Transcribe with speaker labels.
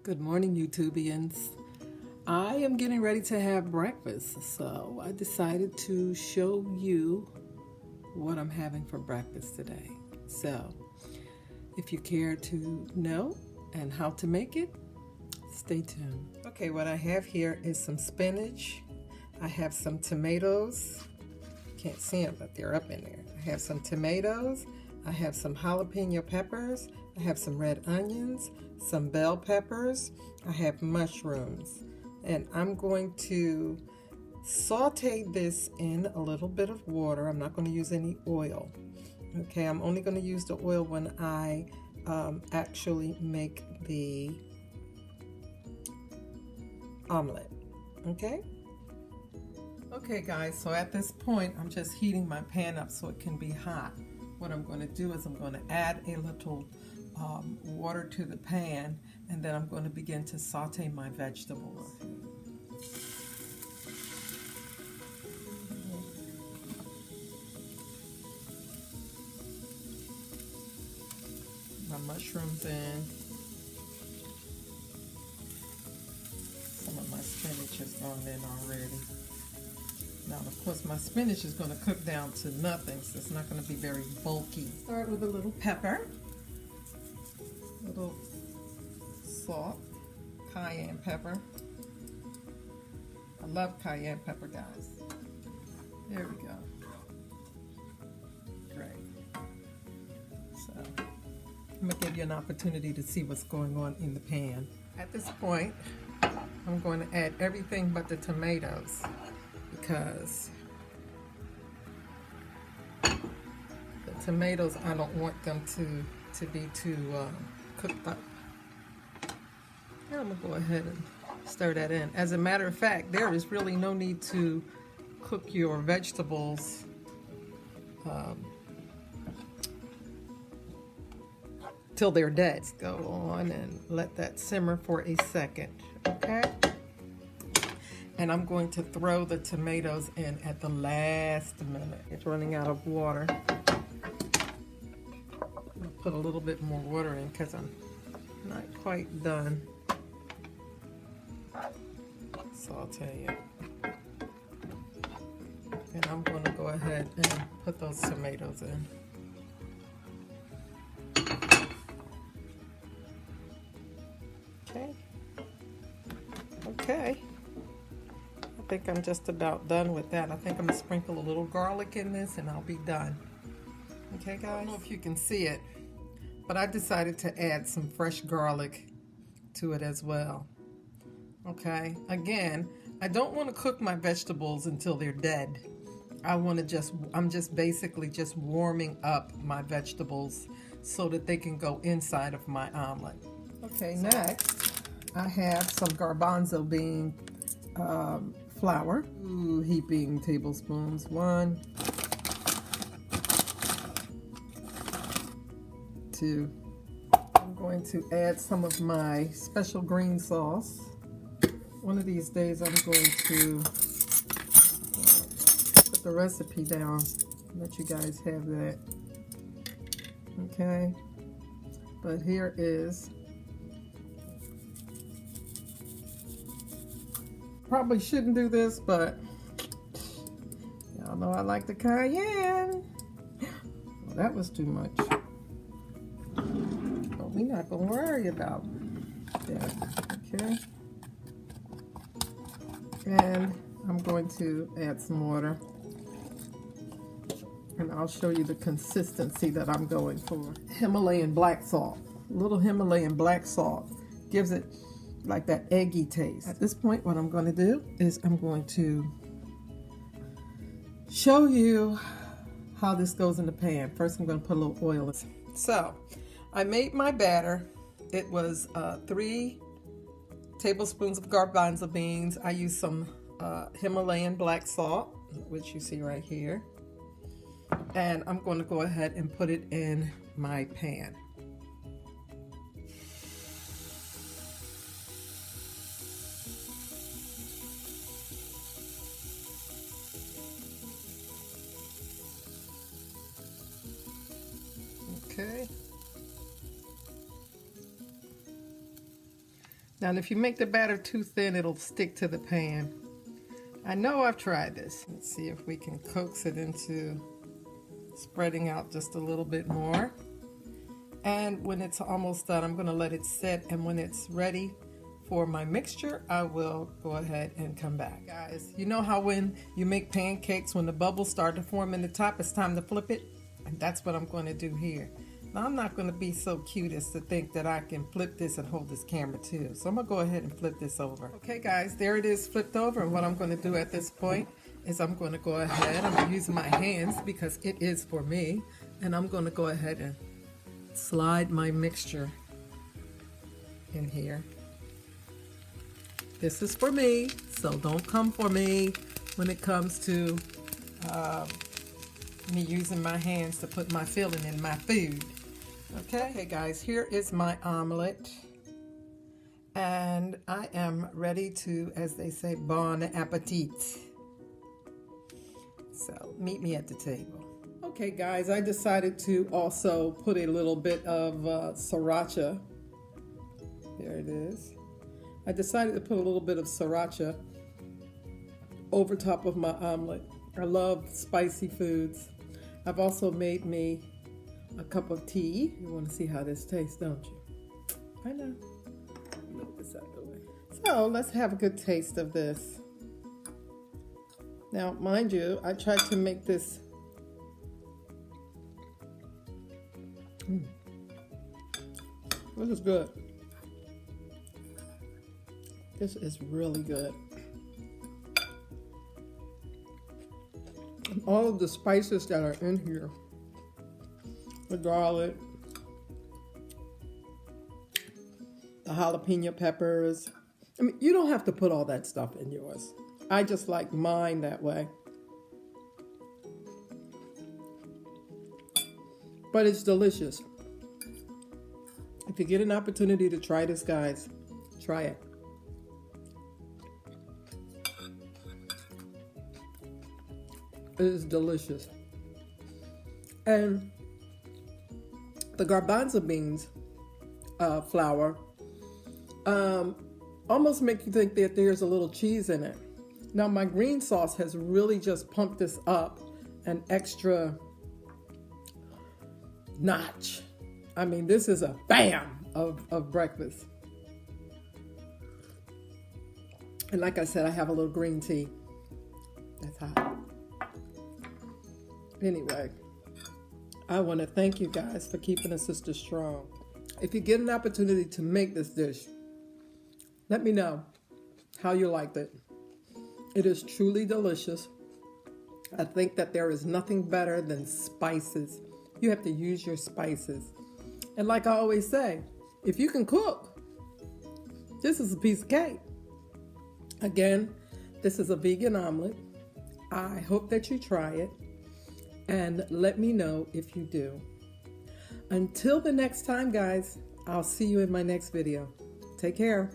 Speaker 1: Good morning, YouTubians. I am getting ready to have breakfast, so I decided to show you what I'm having for breakfast today. So, if you care to know and how to make it, stay tuned. Okay, what I have here is some spinach. I have some tomatoes. Can't see them, but they're up in there. I have some tomatoes. I have some jalapeno peppers. I have some red onions, some bell peppers. I have mushrooms. And I'm going to saute this in a little bit of water. I'm not going to use any oil. Okay, I'm only going to use the oil when I actually make the omelet. Okay? Okay guys, so at this point I'm just heating my pan up so it can be hot. What I'm going to do is I'm going to add a little water to the pan, and then I'm going to begin to saute my vegetables. My mushrooms in. Some of my spinach has gone in already. Now, of course, my spinach is going to cook down to nothing, so it's not going to be very bulky. Start with a little pepper, a little salt, cayenne pepper. I love cayenne pepper, guys. There we go. Great. So, I'm going to give you an opportunity to see what's going on in the pan. At this point, I'm going to add everything but the tomatoes, because the tomatoes, I don't want them to be too cooked up. And I'm going to go ahead and stir that in. As a matter of fact, there is really no need to cook your vegetables till they're dead. Let's go on and let that simmer for a second, okay? And I'm going to throw the tomatoes in at the last minute. It's running out of water. I'll put a little bit more water in because I'm not quite done sauteing. And I'm going to go ahead and put those tomatoes in. Okay. Okay. I think I'm just about done with that. I think I'm gonna sprinkle a little garlic in this and I'll be done. Okay guys? I don't know if you can see it, but I decided to add some fresh garlic to it as well. Okay, again, I don't want to cook my vegetables until they're dead. I'm just basically just warming up my vegetables so that they can go inside of my omelet. Okay, next I have some garbanzo bean flour, 2 heaping tablespoons, 1, 2. I'm going to add some of my special green sauce. One of these days I'm going to put the recipe down, let you guys have that. Okay, but here is, probably shouldn't do this, but y'all know I like the cayenne. Well, that was too much. But we're not gonna worry about that, okay? And I'm going to add some water, and I'll show you the consistency that I'm going for. Himalayan black salt, a little Himalayan black salt gives it like that eggy taste. At this point, what I'm going to do is I'm going to show you how this goes in the pan. First, I'm going to put a little oil in. So, I made my batter. It was 3 tablespoons of garbanzo beans. I used some Himalayan black salt, which you see right here. And I'm going to go ahead and put it in my pan. Okay. Now, if you make the batter too thin, it'll stick to the pan. I know I've tried this. Let's see if we can coax it into spreading out just a little bit more. And when it's almost done, I'm gonna let it sit, and when it's ready for my mixture, I will go ahead and come back. Guys, you know how when you make pancakes, when the bubbles start to form in the top, it's time to flip it? And that's what I'm gonna do here. Now, I'm not gonna be so cute as to think that I can flip this and hold this camera too. So I'm gonna go ahead and flip this over. Okay guys, there it is flipped over, and what I'm gonna do at this point is I'm gonna go ahead, I'm using my hands because it is for me, and I'm gonna go ahead and slide my mixture in here. This is for me, so don't come for me when it comes to me using my hands to put my filling in my food. Okay guys, here is my omelet, and I am ready to, as they say, bon appetit. So meet me at the table. Okay guys, I decided to also put a little bit of sriracha. There it is. I decided to put a little bit of sriracha over top of my omelet. I love spicy foods. I've also made me a cup of tea. You want to see how this tastes, don't you? I know. Move this out of the way. So let's have a good taste of this. Now, mind you, I tried to make this. This is good. This is really good. And all of the spices that are in here, the garlic, the jalapeno peppers. I mean, you don't have to put all that stuff in yours. I just like mine that way. But it's delicious. If you get an opportunity to try this, guys, try it. It is delicious. And the garbanzo beans flour almost make you think that there's a little cheese in it. Now my green sauce has really just pumped this up an extra notch. I mean, this is a bam of breakfast. And like I said, I have a little green tea. That's hot. Anyway, I want to thank you guys for keeping a sister strong. If you get an opportunity to make this dish, let me know how you liked it. It is truly delicious. I think that there is nothing better than spices. You have to use your spices. And like I always say, if you can cook, this is a piece of cake. Again, this is a vegan omelet. I hope that you try it. And let me know if you do. Until the next time, guys, I'll see you in my next video. Take care.